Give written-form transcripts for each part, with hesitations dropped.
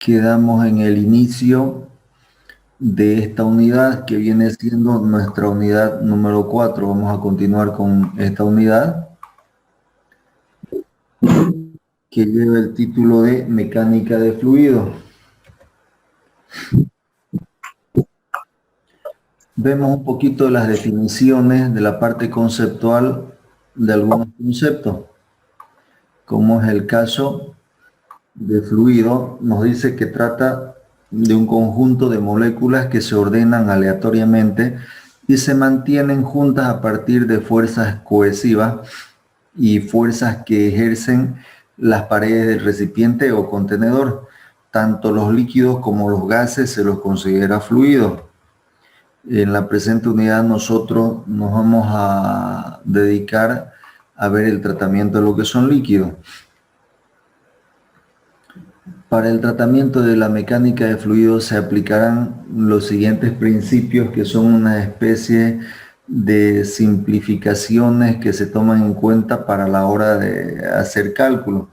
Quedamos en el inicio de esta unidad que viene siendo nuestra unidad número 4. Vamos a continuar con esta unidad que lleva el título de Mecánica de Fluidos. Vemos un poquito de las definiciones de la parte conceptual de algunos conceptos, como es el caso de fluido. Nos dice que trata de un conjunto de moléculas que se ordenan aleatoriamente y se mantienen juntas a partir de fuerzas cohesivas y fuerzas que ejercen las paredes del recipiente o contenedor. Tanto los líquidos como los gases se los considera fluidos. En la presente unidad nosotros nos vamos a dedicar a ver el tratamiento de lo que son líquidos. Para el tratamiento de la mecánica de fluidos se aplicarán los siguientes principios, que son una especie de simplificaciones que se toman en cuenta para la hora de hacer cálculo.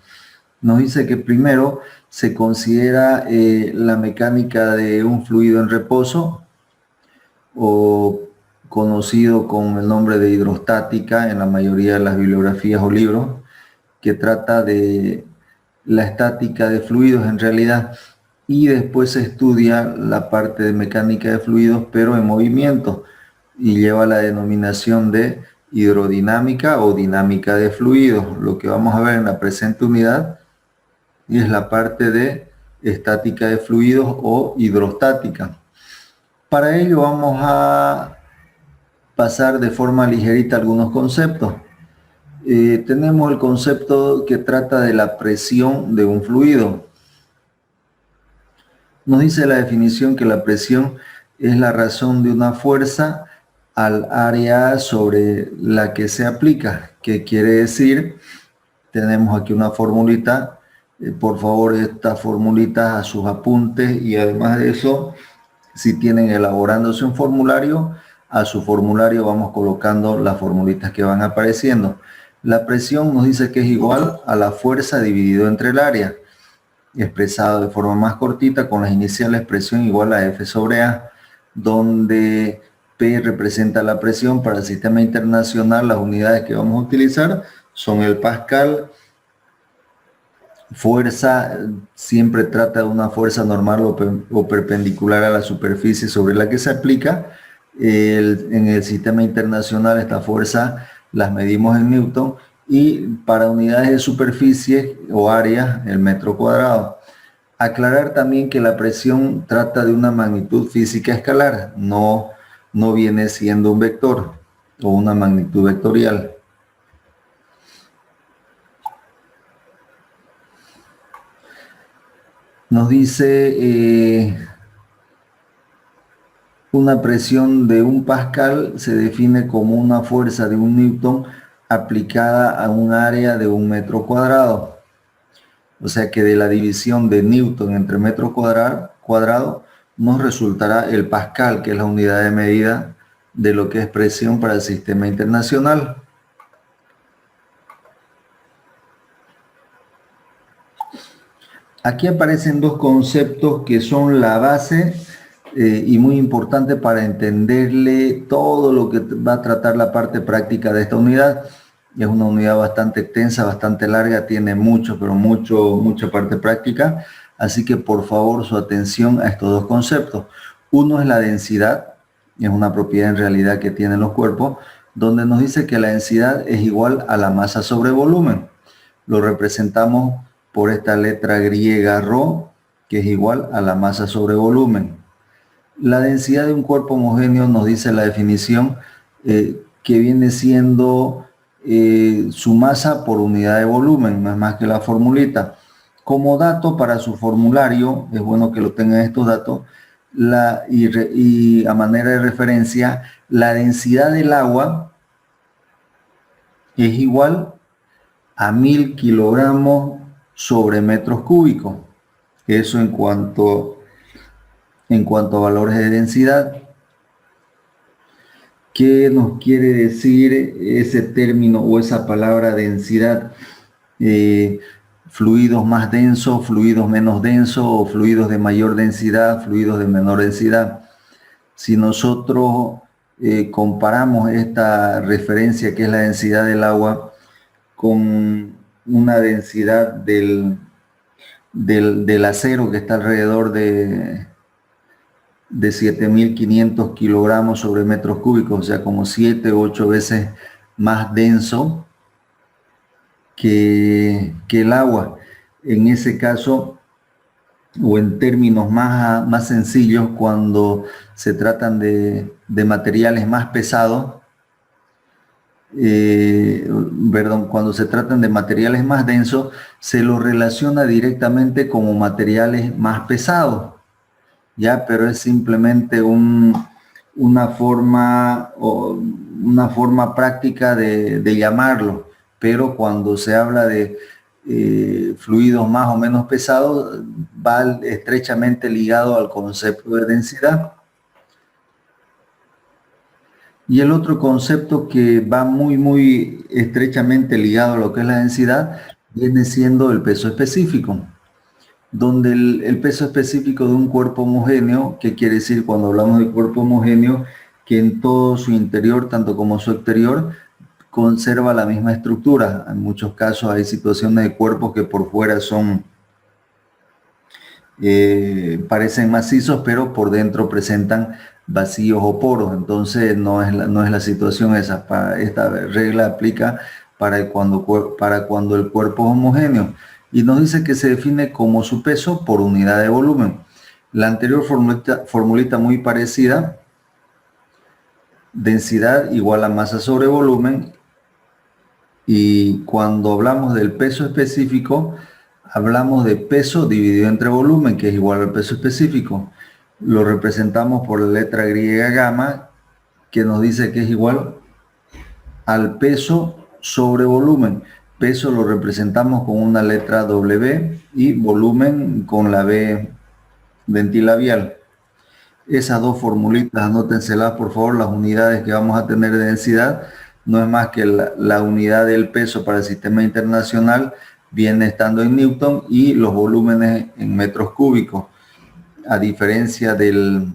Nos dice que primero se considera la mecánica de un fluido en reposo, o conocido con el nombre de hidrostática en la mayoría de las bibliografías o libros, que trata de la estática de fluidos en realidad, y después se estudia la parte de mecánica de fluidos pero en movimiento, y lleva la denominación de hidrodinámica o dinámica de fluidos. Lo que vamos a ver en la presente unidad es la parte de estática de fluidos o hidrostática. Para ello vamos a pasar de forma ligerita algunos conceptos. Tenemos el concepto que trata de la presión de un fluido. Nos dice la definición que la presión es la razón de una fuerza al área sobre la que se aplica. ¿Qué quiere decir? Tenemos aquí una formulita. Por favor, estas formulitas a sus apuntes, y además de eso, si tienen elaborándose un formulario, a su formulario vamos colocando las formulitas que van apareciendo. La presión nos dice que es igual a la fuerza dividido entre el área, expresado de forma más cortita con las iniciales presión igual a F sobre A, donde P representa la presión. Para el sistema internacional, las unidades que vamos a utilizar son el pascal. Fuerza siempre trata de una fuerza normal o perpendicular a la superficie sobre la que se aplica. En el sistema internacional esta fuerza las medimos en Newton, y para unidades de superficie o área, el metro cuadrado. Aclarar también que la presión trata de una magnitud física escalar, no viene siendo un vector o una magnitud vectorial. Nos dice una presión de 1 pascal se define como una fuerza de 1 newton aplicada a un área de 1 metro cuadrado. O sea que de la división de newton entre metro cuadrado nos resultará el pascal, que es la unidad de medida de lo que es presión para el sistema internacional. Aquí aparecen dos conceptos que son la base y muy importante para entenderle todo lo que va a tratar la parte práctica de esta unidad. Es una unidad bastante extensa, bastante larga, tiene mucha parte práctica, así que por favor su atención a estos dos conceptos. Uno es la densidad, es una propiedad en realidad que tienen los cuerpos, donde nos dice que la densidad es igual a la masa sobre volumen. Lo representamos por esta letra griega ρ, que es igual a la masa sobre volumen. La densidad de un cuerpo homogéneo nos dice la definición que viene siendo su masa por unidad de volumen, no es más que la formulita. Como dato para su formulario, es bueno que lo tengan estos datos, y a manera de referencia, la densidad del agua es igual a 1000 kilogramos sobre metros cúbicos. Eso en cuanto a valores de densidad. ¿Qué nos quiere decir ese término o esa palabra densidad? fluidos más densos, fluidos menos densos, o fluidos de mayor densidad, fluidos de menor densidad. Si nosotros comparamos esta referencia que es la densidad del agua con una densidad del acero que está alrededor de 7.500 kilogramos sobre metros cúbicos, o sea, como 7 u 8 veces más denso que el agua. En ese caso, o en términos más sencillos, cuando se tratan de materiales más pesados, cuando se tratan de materiales más densos, se los relaciona directamente como materiales más pesados, ya, pero es simplemente una forma práctica de llamarlo. Pero cuando se habla de fluidos más o menos pesados, va estrechamente ligado al concepto de densidad. Y el otro concepto que va muy estrechamente ligado a lo que es la densidad viene siendo el peso específico, donde el peso específico de un cuerpo homogéneo, ¿qué quiere decir cuando hablamos de cuerpo homogéneo? Que en todo su interior, tanto como su exterior, conserva la misma estructura. En muchos casos hay situaciones de cuerpos que por fuera parecen macizos, pero por dentro presentan vacíos o poros. Entonces no es la situación esa. Esta regla aplica para cuando el cuerpo es homogéneo. Y nos dice que se define como su peso por unidad de volumen. La anterior formulita muy parecida. Densidad igual a masa sobre volumen. Y cuando hablamos del peso específico, hablamos de peso dividido entre volumen, que es igual al peso específico. Lo representamos por la letra griega gamma, que nos dice que es igual al peso sobre volumen. Peso lo representamos con una letra W y volumen con la B dentilabial. Esas dos formulitas, anótenselas por favor. Las unidades que vamos a tener de densidad no es más que la unidad del peso para el sistema internacional viene estando en Newton y los volúmenes en metros cúbicos. A diferencia de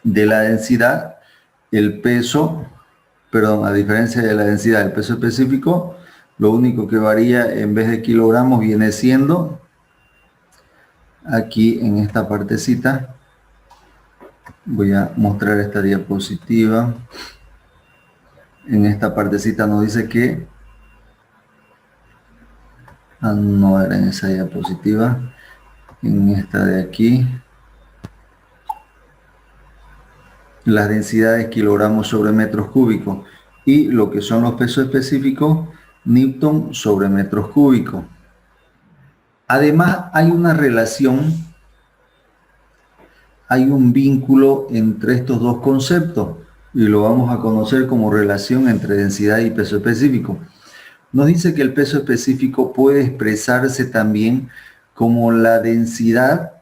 la densidad, a diferencia de la densidad del peso específico, lo único que varía en vez de kilogramos viene siendo aquí en esta partecita. Voy a mostrar esta diapositiva. En esta partecita nos dice que no era en esa diapositiva, en esta de aquí, las densidades kilogramos sobre metros cúbicos y lo que son los pesos específicos, Newton sobre metros cúbicos. Además hay una relación, hay un vínculo entre estos dos conceptos y lo vamos a conocer como relación entre densidad y peso específico. Nos dice que el peso específico puede expresarse también como la densidad,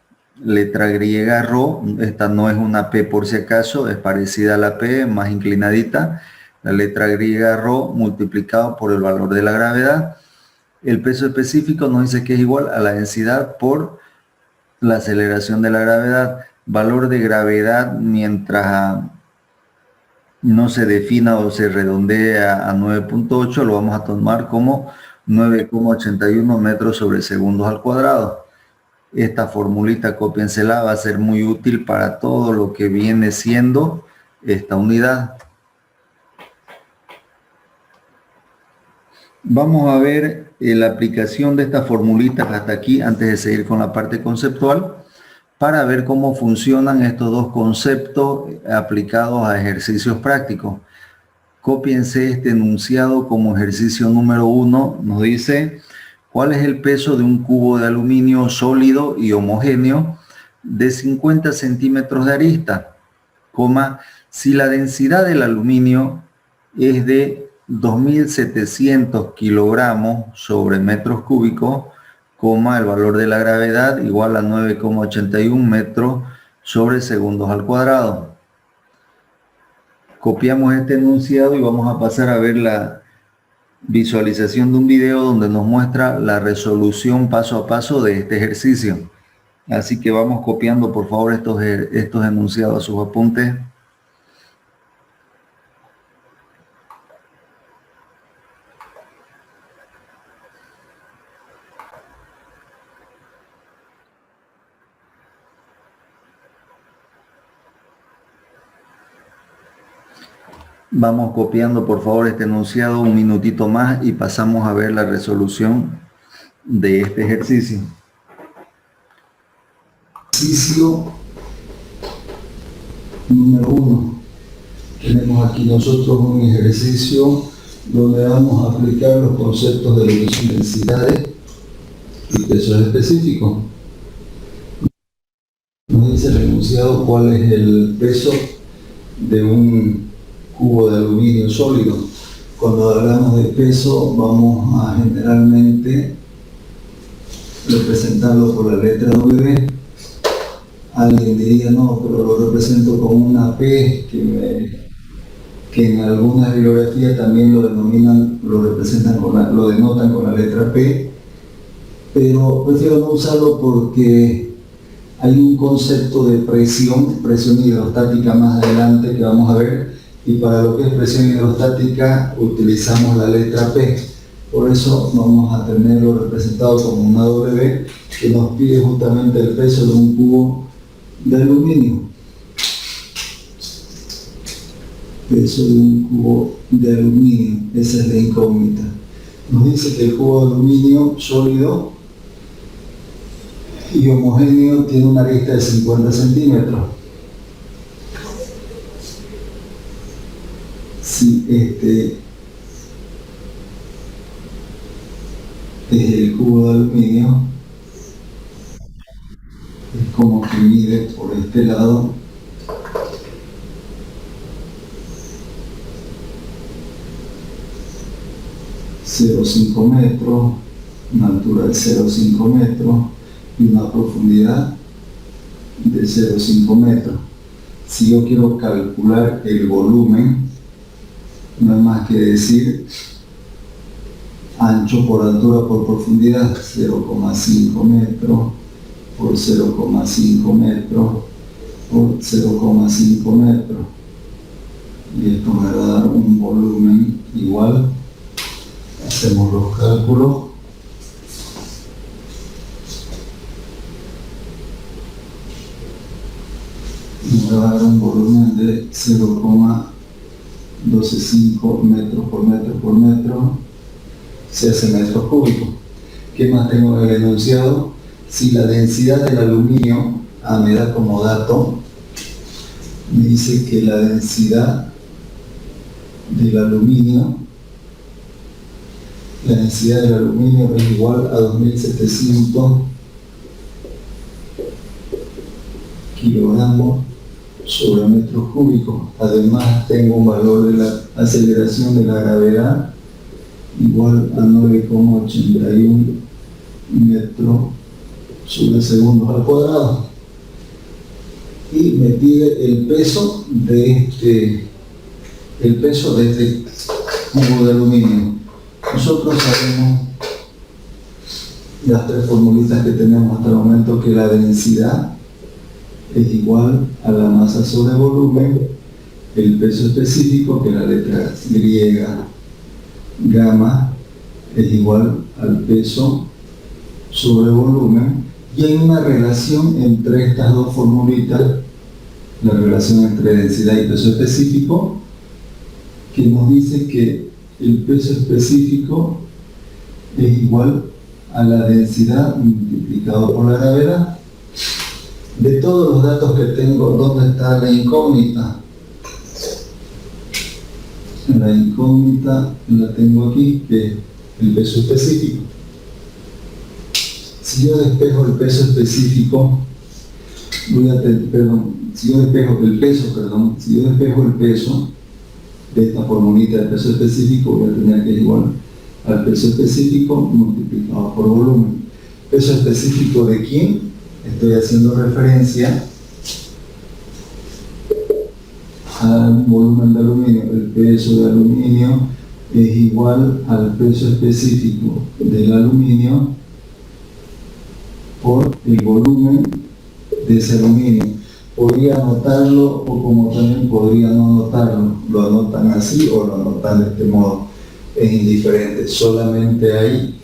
letra griega ρ, esta no es una P por si acaso, es parecida a la P, más inclinadita, la letra griega ρ multiplicado por el valor de la gravedad. El peso específico nos dice que es igual a la densidad por la aceleración de la gravedad. Valor de gravedad mientras no se defina o se redondea a 9.8, lo vamos a tomar como 9,81 metros sobre segundos al cuadrado. Esta formulita, cópiensela, va a ser muy útil para todo lo que viene siendo esta unidad. Vamos a ver la aplicación de esta formulita hasta aquí, antes de seguir con la parte conceptual, para ver cómo funcionan estos dos conceptos aplicados a ejercicios prácticos. Cópiense este enunciado como ejercicio número 1. Nos dice, ¿cuál es el peso de un cubo de aluminio sólido y homogéneo de 50 centímetros de arista? Si la densidad del aluminio es de 2.700 kilogramos sobre metros cúbicos, el valor de la gravedad igual a 9,81 metros sobre segundos al cuadrado. Copiamos este enunciado y vamos a pasar a ver visualización de un video donde nos muestra la resolución paso a paso de este ejercicio. Así que vamos copiando por favor estos enunciados a sus apuntes. Vamos copiando por favor este enunciado un minutito más y pasamos a ver la resolución de este ejercicio. Ejercicio número 1. Tenemos aquí nosotros un ejercicio donde vamos a aplicar los conceptos de lo que son densidades y pesos específicos. Nos dice el enunciado cuál es el peso de un cubo de aluminio sólido. Cuando hablamos de peso vamos a generalmente representarlo por la letra W. Alguien diría no, pero lo represento con una P que en algunas bibliografías también lo denotan con la letra P, pero prefiero no usarlo porque hay un concepto de presión hidrostática más adelante que vamos a ver, y para lo que es presión hidrostática utilizamos la letra P. Por eso vamos a tenerlo representado como una W que nos pide justamente el peso de un cubo de aluminio. Peso de un cubo de aluminio, esa es la incógnita. Nos dice que el cubo de aluminio sólido y homogéneo tiene una arista de 50 centímetros. Si este es el cubo de aluminio, es como que mide por este lado .05 metros, una altura de 0,5 metros y una profundidad de 0,5 metros. Si yo quiero calcular el volumen, no es más que decir ancho por altura por profundidad, 0,5 metros por 0,5 metros por 0,5 metros. Y esto me va a dar un volumen igual. Hacemos los cálculos. Me va a dar un volumen de 0,125 metros por metro, se hace metros cúbicos. ¿Qué más tengo en el enunciado? Si la densidad del aluminio, me da como dato, me dice que la densidad del aluminio es igual a 2700 kilogramos sobre metros cúbicos. Además tengo un valor de la aceleración de la gravedad igual a 9,81 metros sobre segundos al cuadrado. Y me pide el peso de este cubo de aluminio. Nosotros sabemos las tres formulitas que tenemos hasta el momento, que la densidad es igual a la masa sobre volumen, el peso específico, que la letra griega gamma, es igual al peso sobre volumen, y hay una relación entre estas dos formulitas, la relación entre densidad y peso específico, que nos dice que el peso específico es igual a la densidad multiplicado por la gravedad. De todos los datos que tengo, ¿dónde está la incógnita? La incógnita la tengo aquí, que es el peso específico. Si yo despejo el peso específico, si yo despejo el peso de esta formulita de peso específico, voy a tener que es igual al peso específico multiplicado por volumen. ¿Peso específico de quién? Estoy haciendo referencia al volumen de aluminio. El peso de aluminio es igual al peso específico del aluminio por el volumen de ese aluminio. Podría anotarlo o como también podría no anotarlo. Lo anotan así o lo anotan de este modo. Es indiferente. Solamente hay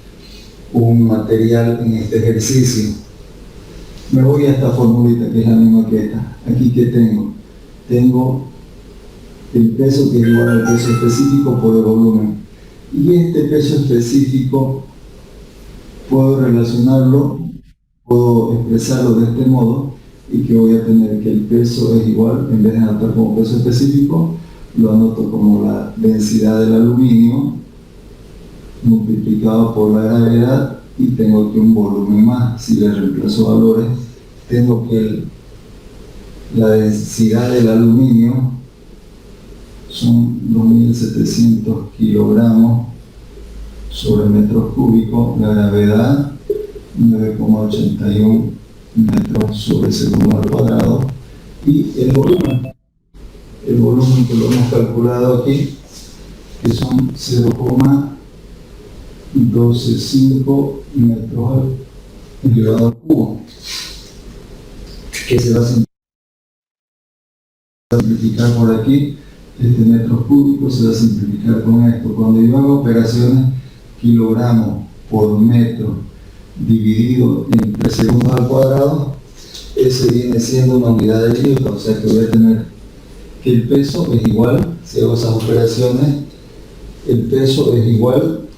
un material en este ejercicio. Me voy a esta formulita que es la misma que esta. Aquí que tengo. Tengo el peso que es igual al peso específico por el volumen. Y este peso específico puedo relacionarlo, puedo expresarlo de este modo y que voy a tener que el peso es igual, en vez de anotar como peso específico, lo anoto como la densidad del aluminio multiplicado por la gravedad y tengo aquí un volumen más. Si le reemplazo valores, tengo que la densidad del aluminio son 2.700 kilogramos sobre metros cúbicos, la gravedad 9,81 metros sobre segundo al cuadrado y el volumen que lo hemos calculado aquí, que son 0,125 metros elevado al cubo, que se va a simplificar por aquí. Este metros cúbicos se va a simplificar con esto. Cuando yo hago operaciones kilogramos por metro dividido entre segundos al cuadrado, ese viene siendo una unidad de Newton, o sea que voy a tener que el peso es igual, si hago esas operaciones, el peso es igual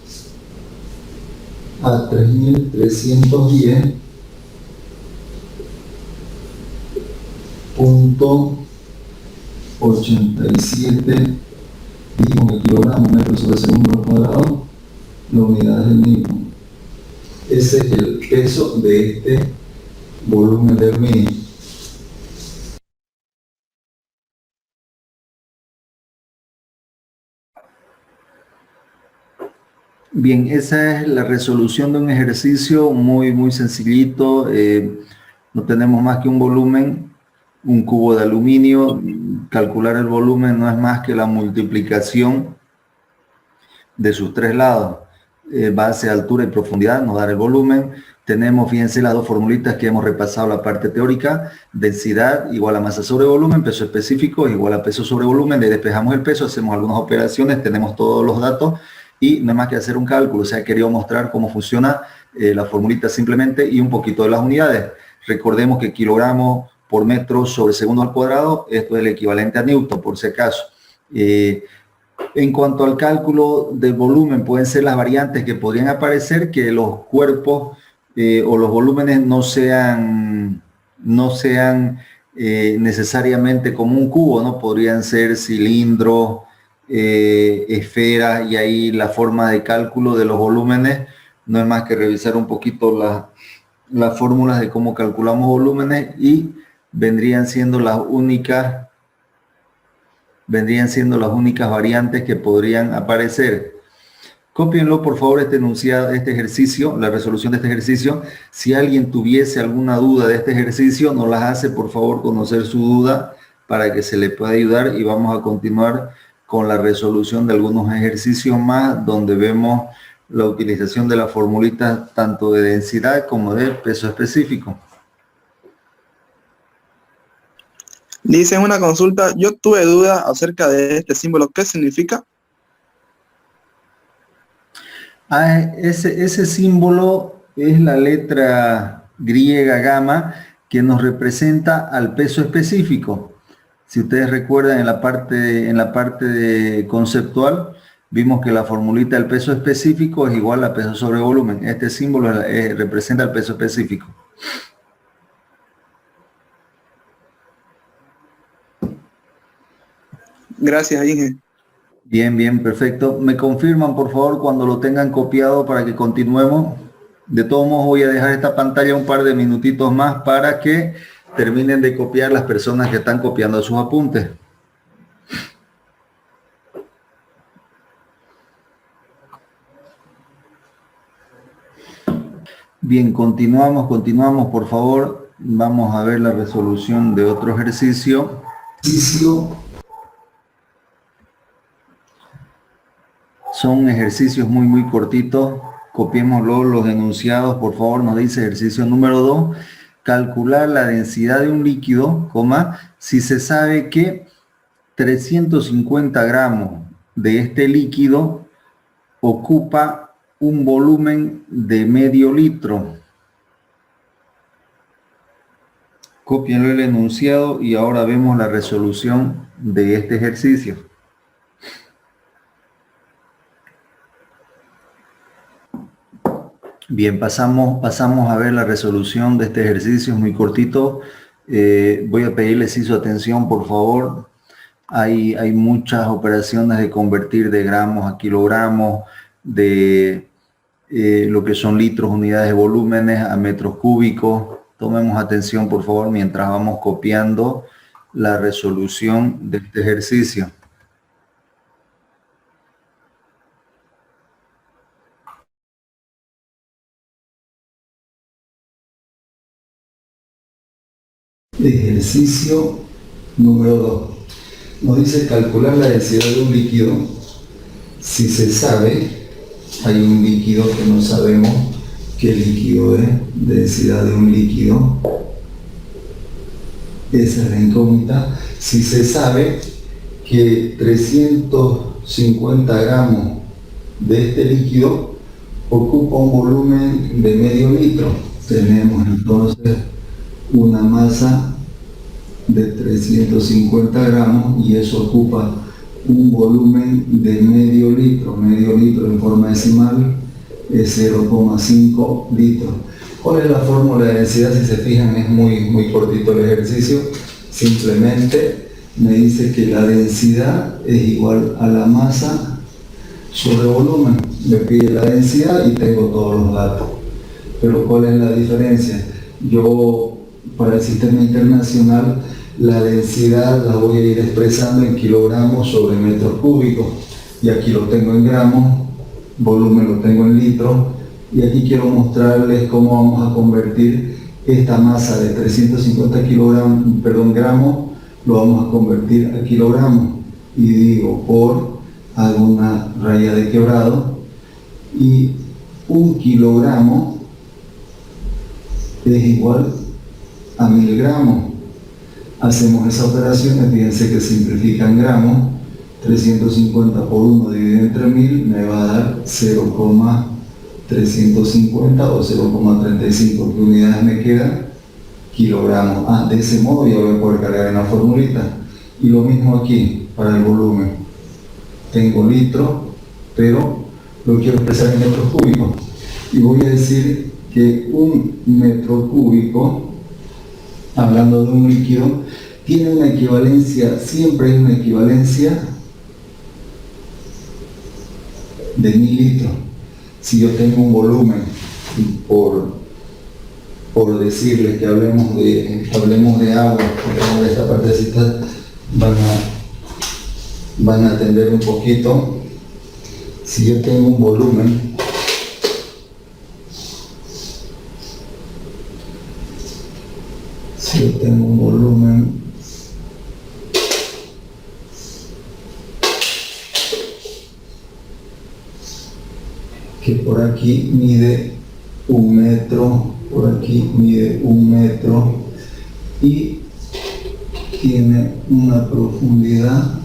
a 3.310.87 kilogramos metros sobre segundo al cuadrado, la unidad es el mismo. Ese es el peso de este volumen de aluminio. Bien, esa es la resolución de un ejercicio muy sencillito. No tenemos más que un volumen, un cubo de aluminio. Calcular el volumen no es más que la multiplicación de sus tres lados. Base, altura y profundidad nos da el volumen. Tenemos, fíjense, las dos formulitas que hemos repasado la parte teórica. Densidad igual a masa sobre volumen, peso específico igual a peso sobre volumen. Le despejamos el peso, hacemos algunas operaciones, tenemos todos los datos y no hay más que hacer un cálculo. O sea, he querido mostrar cómo funciona la formulita simplemente y un poquito de las unidades. Recordemos que kilogramos por metro sobre segundo al cuadrado, esto es el equivalente a Newton, por si acaso. En cuanto al cálculo del volumen, pueden ser las variantes que podrían aparecer, que los cuerpos o los volúmenes no sean necesariamente como un cubo, ¿no? Podrían ser cilindros, esferas, y ahí la forma de cálculo de los volúmenes no es más que revisar un poquito las fórmulas de cómo calculamos volúmenes y vendrían siendo las únicas variantes que podrían aparecer. Cópienlo por favor este enunciado, este ejercicio, la resolución de este ejercicio. Si alguien tuviese alguna duda de este ejercicio, nos las hace por favor conocer su duda para que se le pueda ayudar y vamos a continuar con la resolución de algunos ejercicios más donde vemos la utilización de la formulita tanto de densidad como de peso específico. Dice una consulta, yo tuve dudas acerca de este símbolo, ¿qué significa? Ese símbolo es la letra griega gamma que nos representa al peso específico. Si ustedes recuerdan en la parte conceptual, vimos que la formulita del peso específico es igual a peso sobre volumen. Este símbolo representa el peso específico. Gracias, Inge. Bien, perfecto. ¿Me confirman, por favor, cuando lo tengan copiado para que continuemos? De todos modos, voy a dejar esta pantalla un par de minutitos más para que terminen de copiar las personas que están copiando sus apuntes. Bien, continuamos, por favor. Vamos a ver la resolución de otro ejercicio. Son ejercicios muy cortitos. Copiémoslo, los enunciados, por favor. Nos dice ejercicio número 2. Calcular la densidad de un líquido, si se sabe que 350 gramos de este líquido ocupa un volumen de medio litro. Cópienlo el enunciado y ahora vemos la resolución de este ejercicio. Bien, pasamos a ver la resolución de este ejercicio, es muy cortito. Voy a pedirles su atención, por favor. Hay muchas operaciones de convertir de gramos a kilogramos, de lo que son litros, unidades de volúmenes, a metros cúbicos. Tomemos atención, por favor, mientras vamos copiando la resolución de este ejercicio. Ejercicio número 2. Nos dice calcular la densidad de un líquido. Si se sabe, hay un líquido que no sabemos qué líquido es, densidad de un líquido. Esa es la incógnita. Si se sabe que 350 gramos de este líquido ocupa un volumen de medio litro, tenemos entonces una masa de 350 gramos y eso ocupa un volumen de medio litro en forma decimal es 0,5 litros. ¿Cuál es la fórmula de densidad? Si se fijan, es muy cortito el ejercicio. Simplemente me dice que la densidad es igual a la masa sobre volumen. Me pide la densidad y tengo todos los datos. Pero ¿cuál es la diferencia? Yo, para el sistema internacional, la densidad la voy a ir expresando en kilogramos sobre metros cúbicos. Y aquí lo tengo en gramos, volumen lo tengo en litros. Y aquí quiero mostrarles cómo vamos a convertir esta masa de 350 gramos, lo vamos a convertir a kilogramos. Y digo hago una raya de quebrado, y 1 kilogramo es igual a 1000 gramos. Hacemos esa operación, fíjense que simplifica en gramos. 350 por 1 dividido entre 1000 me va a dar 0,350 o 0,35. ¿Qué unidades me quedan? Kilogramos. De ese modo ya voy a poder cargar en la formulita. Y lo mismo aquí para el volumen. Tengo litro, pero lo quiero expresar en metros cúbicos. Y voy a decir que un metro cúbico, hablando de un líquido, tiene una equivalencia, siempre hay una equivalencia de 1000 litros. Si yo tengo un volumen, por decirles que hablemos de agua, porque de esta partecita van a atender un poquito. Si yo tengo un volumen, que por aquí mide 1 metro, por aquí mide 1 metro y tiene una profundidad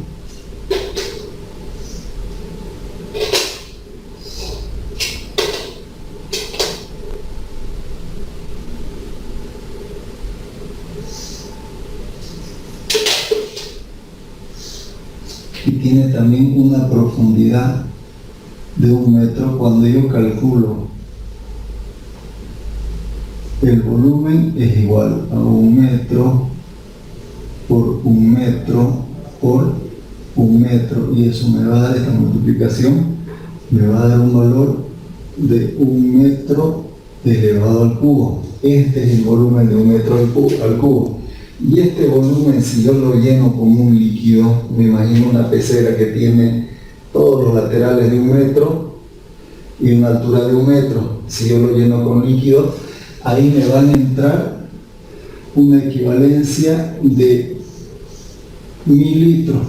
también una profundidad de 1 metro. Cuando yo calculo el volumen, es igual a 1 metro por 1 metro por 1 metro, y eso me va a dar, esta multiplicación me va a dar un valor de 1 metro elevado al cubo. Este es el volumen de 1 metro al cubo. Y este volumen, si yo lo lleno con un líquido, me imagino una pecera que tiene todos los laterales de 1 metro y una altura de 1 metro. Si yo lo lleno con líquido, ahí me van a entrar una equivalencia de 1000 litros.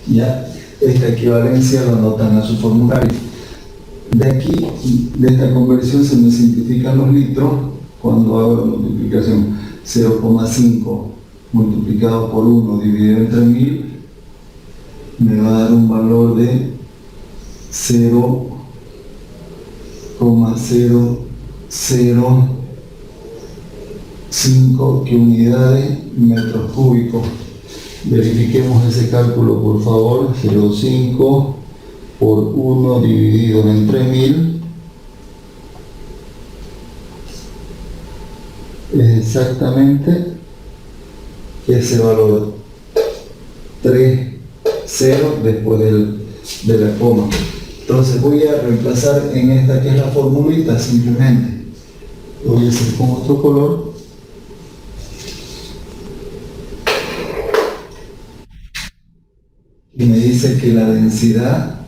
¿Ya? esta equivalencia lo anotan a su formulario. De aquí, de esta conversión se me simplifican los litros cuando hago la multiplicación. 0,5 multiplicado por 1 dividido entre 1000 me va a dar un valor de 0,005 unidades metros cúbicos. Verifiquemos ese cálculo, por favor. 0,5 por 1 dividido entre 1000 es exactamente ese valor, 3 0 después de la coma. Entonces voy a reemplazar en esta que es la formulita, simplemente lo voy a hacer con otro color. Y me dice que la densidad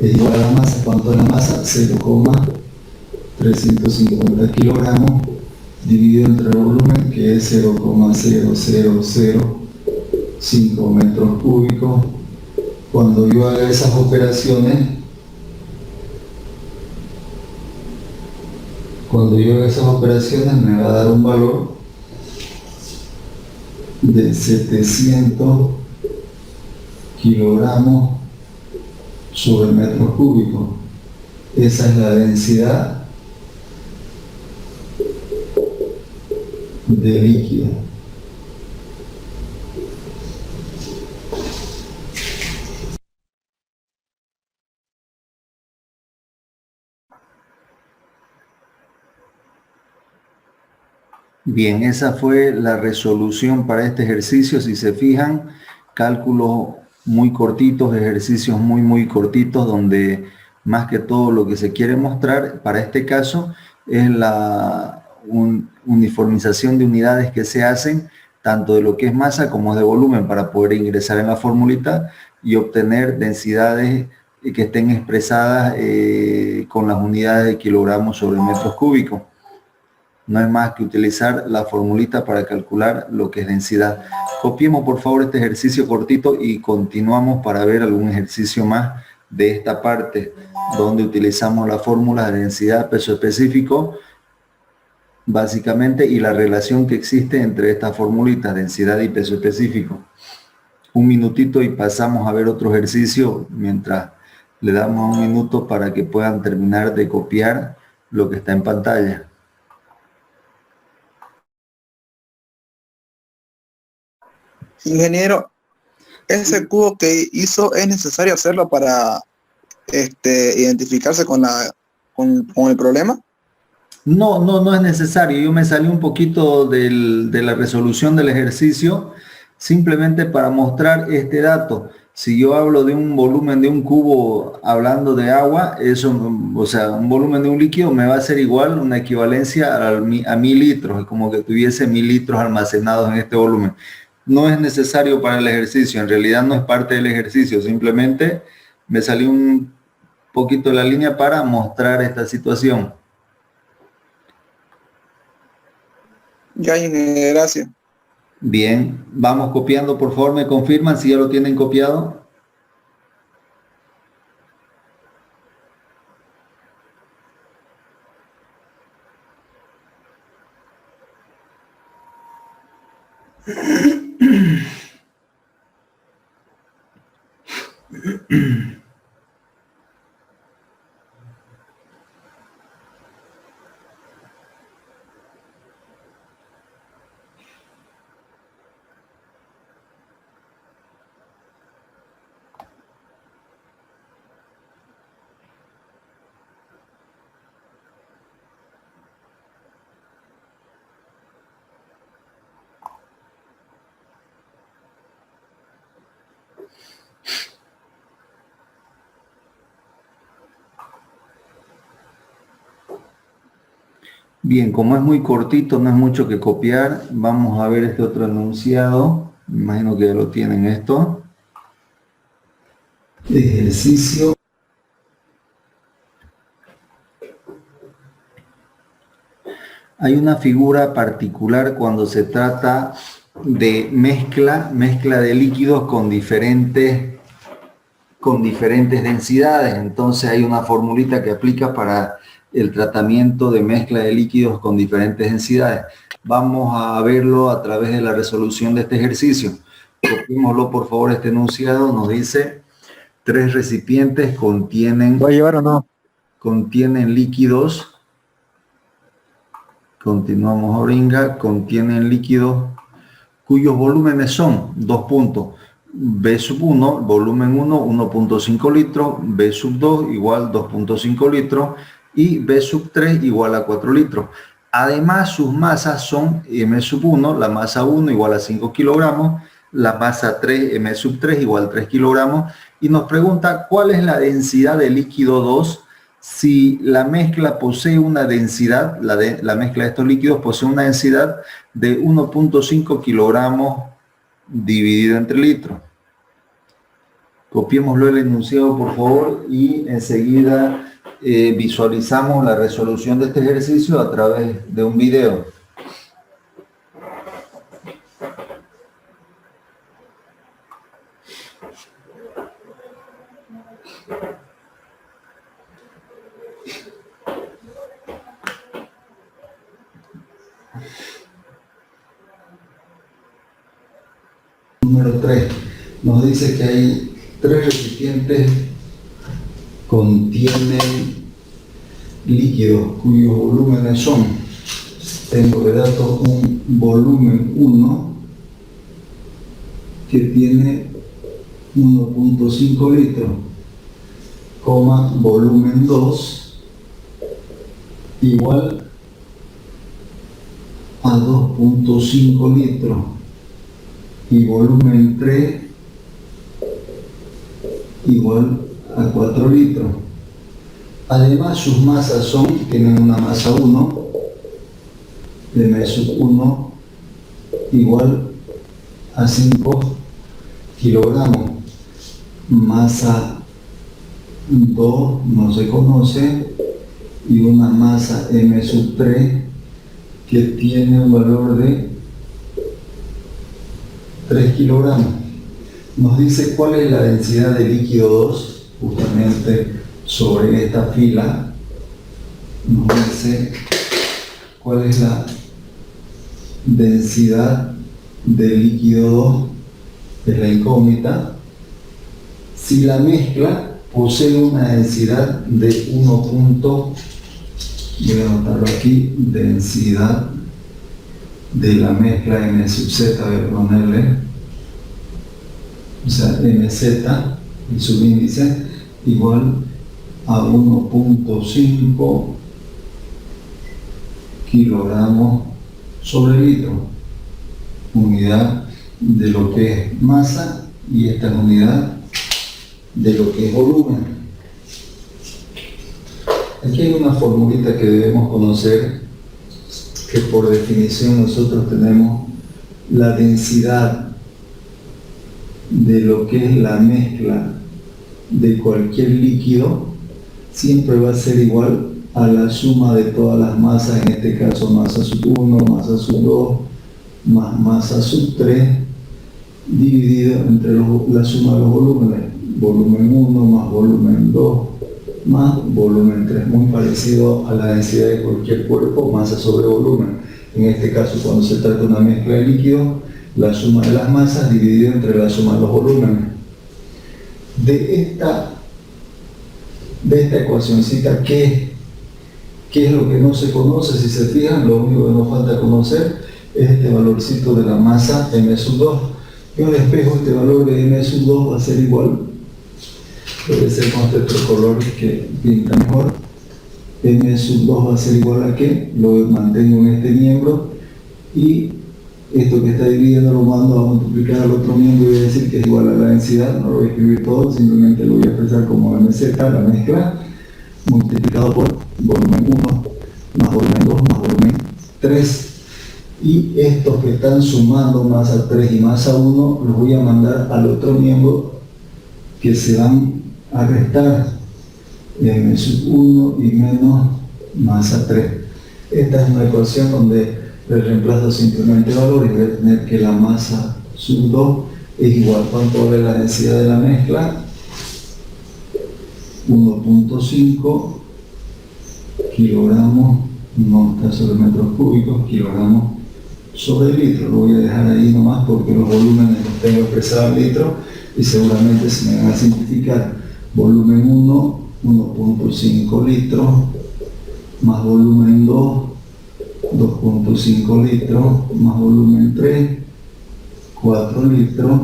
es igual a la masa. ¿Cuánto es la masa? 0,350 kilogramos dividido entre el volumen, que es 0,0005 metros cúbicos. Cuando yo haga esas operaciones, me va a dar un valor de 700 kilogramos sobre metros cúbicos. Esa es la densidad de líquido. Bien, esa fue la resolución para este ejercicio. Si se fijan, cálculos muy cortitos, ejercicios muy cortitos, donde más que todo lo que se quiere mostrar para este caso es la uniformización de unidades que se hacen, tanto de lo que es masa como de volumen, para poder ingresar en la formulita y obtener densidades que estén expresadas con las unidades de kilogramos sobre metros cúbicos. No es más que utilizar la formulita para calcular lo que es densidad. Copiemos por favor este ejercicio cortito y continuamos para ver algún ejercicio más de esta parte, donde utilizamos la fórmula de densidad, peso específico, básicamente, y la relación que existe entre estas formulitas, densidad y peso específico. Un minutito y pasamos a ver otro ejercicio mientras le damos un minuto para que puedan terminar de copiar lo que está en pantalla. Ingeniero, ese cubo que hizo, ¿es necesario hacerlo para identificarse con el problema? No es necesario. Yo me salí un poquito de la resolución del ejercicio simplemente para mostrar este dato. Si yo hablo de un volumen de un cubo hablando de agua, eso, o sea, un volumen de un líquido me va a ser igual, una equivalencia a 1000 litros, es como que tuviese 1000 litros almacenados en este volumen. No es necesario para el ejercicio, en realidad no es parte del ejercicio, simplemente me salí un poquito de la línea para mostrar esta situación. Ya, ingeniero, gracias. Bien, vamos copiando, por favor, me confirman si ya lo tienen copiado. Bien, como es muy cortito, no es mucho que copiar, vamos a ver este otro enunciado. Me imagino que ya lo tienen esto. Ejercicio. Hay una figura particular cuando se trata de mezcla de líquidos con diferentes con diferentes densidades. Entonces hay una formulita que aplica para el tratamiento de mezcla de líquidos con diferentes densidades. Vamos a verlo a través de la resolución de este ejercicio. Copiémoslo, por favor, este enunciado. Nos dice: 3 recipientes contienen... ¿Voy a llevar o no? Contienen líquidos. Continuamos ahora, contienen líquidos cuyos volúmenes son, 2 puntos, B sub 1, volumen 1, 1.5 litros, B sub 2 igual 2.5 litros y B sub 3 igual a 4 litros. Además, sus masas son M sub 1, la masa 1 igual a 5 kilogramos, la masa 3, M sub 3 igual a 3 kilogramos, y nos pregunta cuál es la densidad del líquido 2 si la mezcla posee una densidad, la mezcla de estos líquidos posee una densidad de 1.5 kilogramos dividido entre litros. Copiémoslo el enunciado, por favor, y enseguida visualizamos la resolución de este ejercicio a través de un video. Número 3 nos dice que hay 3 recipientes contienen líquidos cuyos volúmenes son, tengo de datos un volumen 1 que tiene 1.5 litros, coma volumen 2 igual a 2.5 litros y volumen 3 igual a 4 litros. Además, sus masas son, tienen una masa 1, M sub 1 igual a 5 kilogramos. Masa 2 no se conoce y una masa M sub 3 que tiene un valor de 3 kilogramos. Nos dice cuál es la densidad de líquido 2, justamente sobre esta fila. Nos dice cuál es la densidad de líquido 2, es la incógnita. Si la mezcla posee una densidad de 1. Voy a anotarlo aquí, densidad de la mezcla M sub Z, voy a ponerle, o sea, MZ, el subíndice, igual a 1.5 kilogramos sobre litro, unidad de lo que es masa, y esta es unidad de lo que es volumen. Aquí hay una formulita que debemos conocer, que por definición nosotros tenemos la densidad de lo que es la mezcla de cualquier líquido, siempre va a ser igual a la suma de todas las masas, en este caso masa sub 1, masa sub 2, más masa sub 3, dividido entre la suma de los volúmenes, volumen 1 más volumen 2 más volumen 3, muy parecido a la densidad de cualquier cuerpo, masa sobre volumen. En este caso, cuando se trata de una mezcla de líquidos, la suma de las masas dividida entre la suma de los volúmenes. De esta ecuacióncita, ¿qué es lo que no se conoce? Si se fijan, lo único que nos falta conocer es este valorcito de la masa M sub 2. Yo despejo este valor de M sub 2, va a ser igual, puede ser con este otro color que pinta mejor. M sub 2 va a ser igual a ¿qué? Lo mantengo en este miembro, y esto que está dividiendo lo mando a multiplicar al otro miembro y voy a decir que es igual a la densidad. No lo voy a escribir todo, simplemente lo voy a expresar como MZ, la mezcla, multiplicado por volumen 1 más volumen 2 más volumen 3. Y estos que están sumando masa 3 y masa 1 los voy a mandar al otro miembro, que se van a restar M sub 1 y menos masa 3. Esta es una ecuación donde le reemplazo simplemente valores y voy a tener que la masa sub 2 es igual, ¿cuánto vale la densidad de la mezcla? 1.5 kilogramos, no está sobre metros cúbicos, kilogramos sobre litro. Lo voy a dejar ahí nomás porque los volúmenes los tengo expresados en litros y seguramente se me van a simplificar. Volumen 1, 1.5 litros, más volumen 2, 2.5 litros, más volumen 3, 4 litros,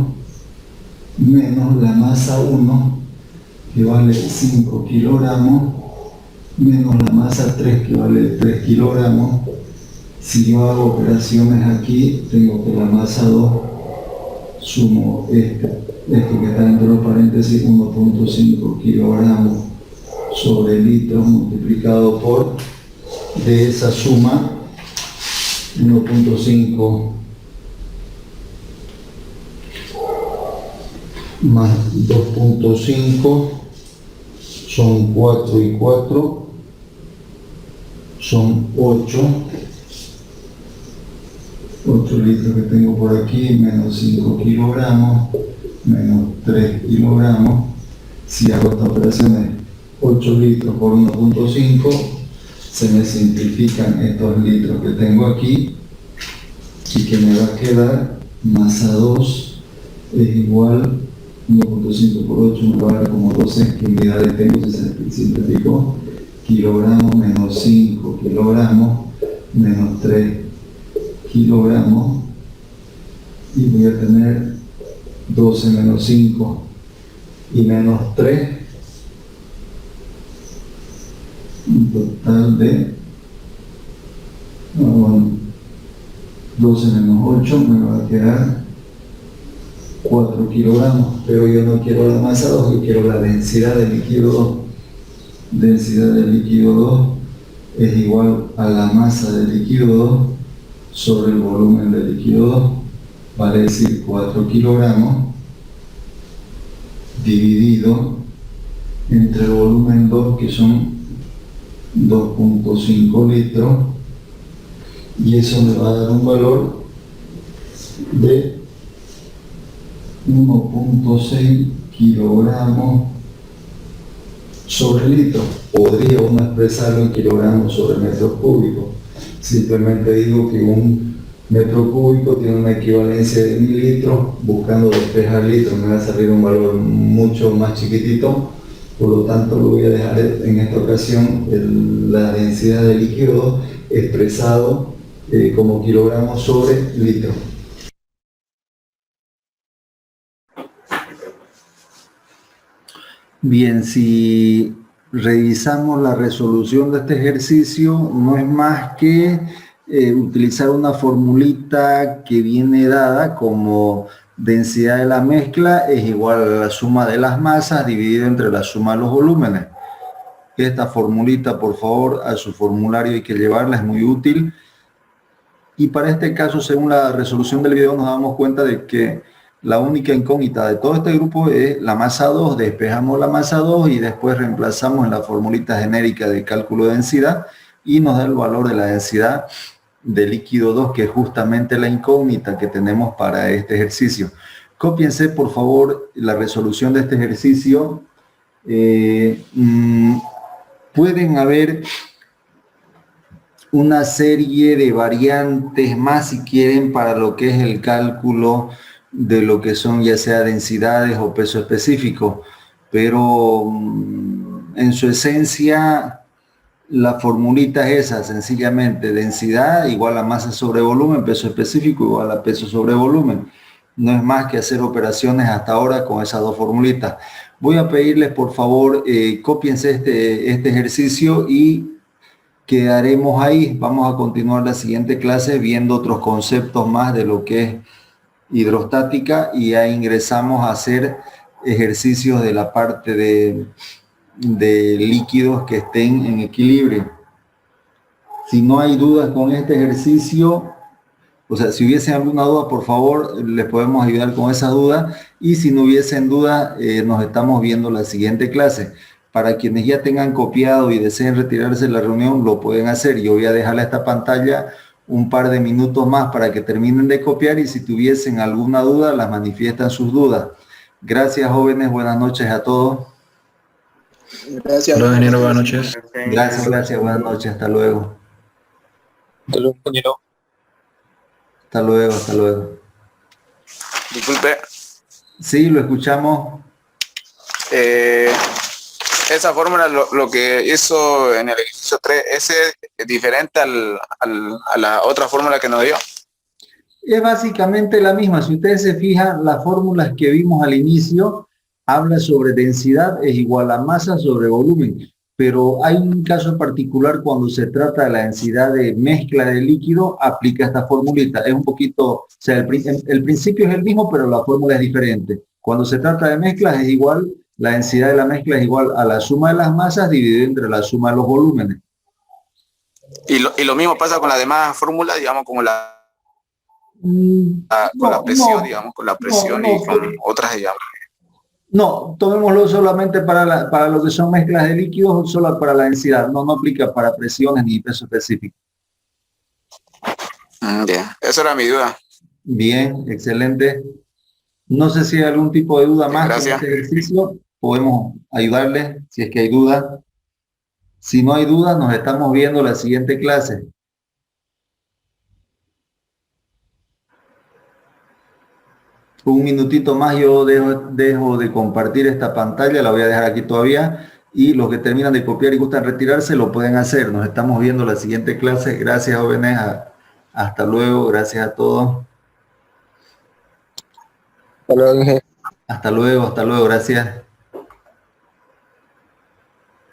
menos la masa 1, que vale 5 kilogramos, menos la masa 3, que vale 3 kilogramos. Si yo hago operaciones aquí, tengo que la masa 2, sumo esto que está entre los paréntesis, 1.5 kilogramos sobre litros multiplicado por, de esa suma, 1.5 más 2.5 son 4 y 4, son 8 litros que tengo por aquí, menos 5 kilogramos, menos 3 kilogramos. Si hago esta operación de 8 litros por 1.5, se me simplifican estos litros que tengo aquí, y que me va a quedar masa 2 es igual 1.5 por 8 me va a dar como 12, ¿qué unidades tengo? Se simplificó, kilogramos menos 5 kilogramos menos 3 kilogramos, y voy a tener 12 menos 5 y menos 3, un total de 12 menos 8 me va a quedar 4 kilogramos, pero yo no quiero la masa 2, yo quiero la densidad del líquido 2. Densidad del líquido 2 es igual a la masa del líquido 2 sobre el volumen del líquido 2, vale decir 4 kilogramos dividido entre el volumen 2, que son 2.5 litros, y eso me va a dar un valor de 1.6 kilogramos sobre litro. Podría uno expresarlo en kilogramos sobre metros cúbicos. Simplemente digo que un metro cúbico tiene una equivalencia de 1000 litros, buscando despejar litros me va a salir un valor mucho más chiquitito, por lo tanto lo voy a dejar en esta ocasión la densidad del líquido expresado como kilogramos sobre litro. Bien, si revisamos la resolución de este ejercicio, no es más que utilizar una formulita que viene dada como densidad de la mezcla es igual a la suma de las masas dividido entre la suma de los volúmenes. Esta formulita, por favor, a su formulario hay que llevarla, es muy útil. Y para este caso, según la resolución del video, nos damos cuenta de que la única incógnita de todo este grupo es la masa 2. Despejamos la masa 2 y después reemplazamos en la formulita genérica de cálculo de densidad y nos da el valor de la densidad del líquido 2, que es justamente la incógnita que tenemos para este ejercicio. Cópiense, por favor, la resolución de este ejercicio. Pueden haber una serie de variantes más, si quieren, para lo que es el cálculo de lo que son ya sea densidades o peso específico, pero en su esencia la formulita es esa, sencillamente densidad igual a masa sobre volumen, peso específico igual a peso sobre volumen. No es más que hacer operaciones hasta ahora con esas dos formulitas. Voy a pedirles, por favor, cópiense este ejercicio y quedaremos ahí. Vamos a continuar la siguiente clase viendo otros conceptos más de lo que es hidrostática, y ya ingresamos a hacer ejercicios de la parte de líquidos que estén en equilibrio. Si no hay dudas con este ejercicio, o sea, si hubiesen alguna duda, por favor, les podemos ayudar con esa duda, y si no hubiesen duda, nos estamos viendo la siguiente clase. Para quienes ya tengan copiado y deseen retirarse de la reunión, lo pueden hacer. Yo voy a dejarle a esta pantalla un par de minutos más para que terminen de copiar, y si tuviesen alguna duda, las manifiestan sus dudas. Gracias, jóvenes. Buenas noches a todos. Gracias. Hola, ingeniero, buenas noches. Gracias, buenas noches, hasta luego. Hasta luego, ingeniero. Hasta luego, hasta luego. Disculpe, Sí, lo escuchamos. esa fórmula, lo que hizo en el ejercicio 3, ¿ese es diferente a la otra fórmula que nos dio? Es básicamente la misma. Si ustedes se fijan, las fórmulas que vimos al inicio habla sobre densidad es igual a masa sobre volumen, pero hay un caso en particular cuando se trata de la densidad de mezcla de líquido, aplica esta formulita. Es un poquito, o sea, el principio es el mismo, pero la fórmula es diferente. Cuando se trata de mezclas es igual, la densidad de la mezcla es igual a la suma de las masas dividida entre la suma de los volúmenes. Y lo mismo pasa con las demás fórmulas, digamos, como con la presión, digamos, con la presión y con otras, digamos. No, tomémoslo solamente para lo que son mezclas de líquidos, solo para la densidad. No aplica para presiones ni peso específico. Bien, esa era mi duda. Bien, excelente. No sé si hay algún tipo de duda más con este ejercicio. Podemos ayudarles si es que hay duda. Si no hay duda, nos estamos viendo la siguiente clase. Un minutito más yo dejo de compartir esta pantalla, la voy a dejar aquí todavía, y los que terminan de copiar y gustan retirarse lo pueden hacer. Nos estamos viendo la siguiente clase. Gracias, jóvenes. Hasta luego. Gracias a todos. Hasta luego, ingeniero. Hasta luego. Gracias.